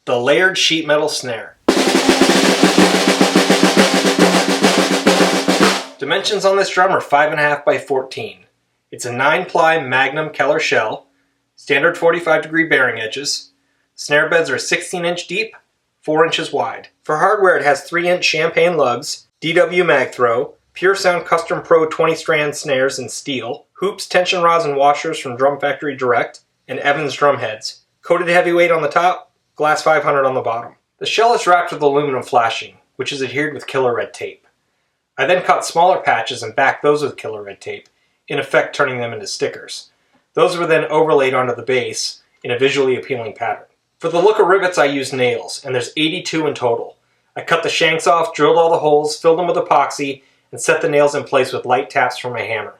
the layered sheet metal snare. Dimensions on this drum are 5.5 by 14. It's a 9-ply Magnum Keller shell, standard 45-degree bearing edges. Snare beds are 16-inch deep, 4 inches wide. For hardware, it has 3-inch champagne lugs, DW mag throw, Pure Sound Custom Pro 20-strand snares in steel, hoops, tension rods, and washers from Drum Factory Direct, and Evans drum heads. Coated heavyweight on the top, glass 500 on the bottom. The shell is wrapped with aluminum flashing, which is adhered with Killer Red tape. I then cut smaller patches and backed those with Killer Red tape, in effect turning them into stickers. Those were then overlaid onto the base in a visually appealing pattern. For the look of rivets, I used nails, and there's 82 in total. I cut the shanks off, drilled all the holes, filled them with epoxy, and set the nails in place with light taps from a hammer.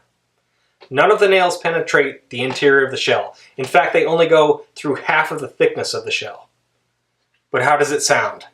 None of the nails penetrate the interior of the shell. In fact, they only go through half of the thickness of the shell. But how does it sound?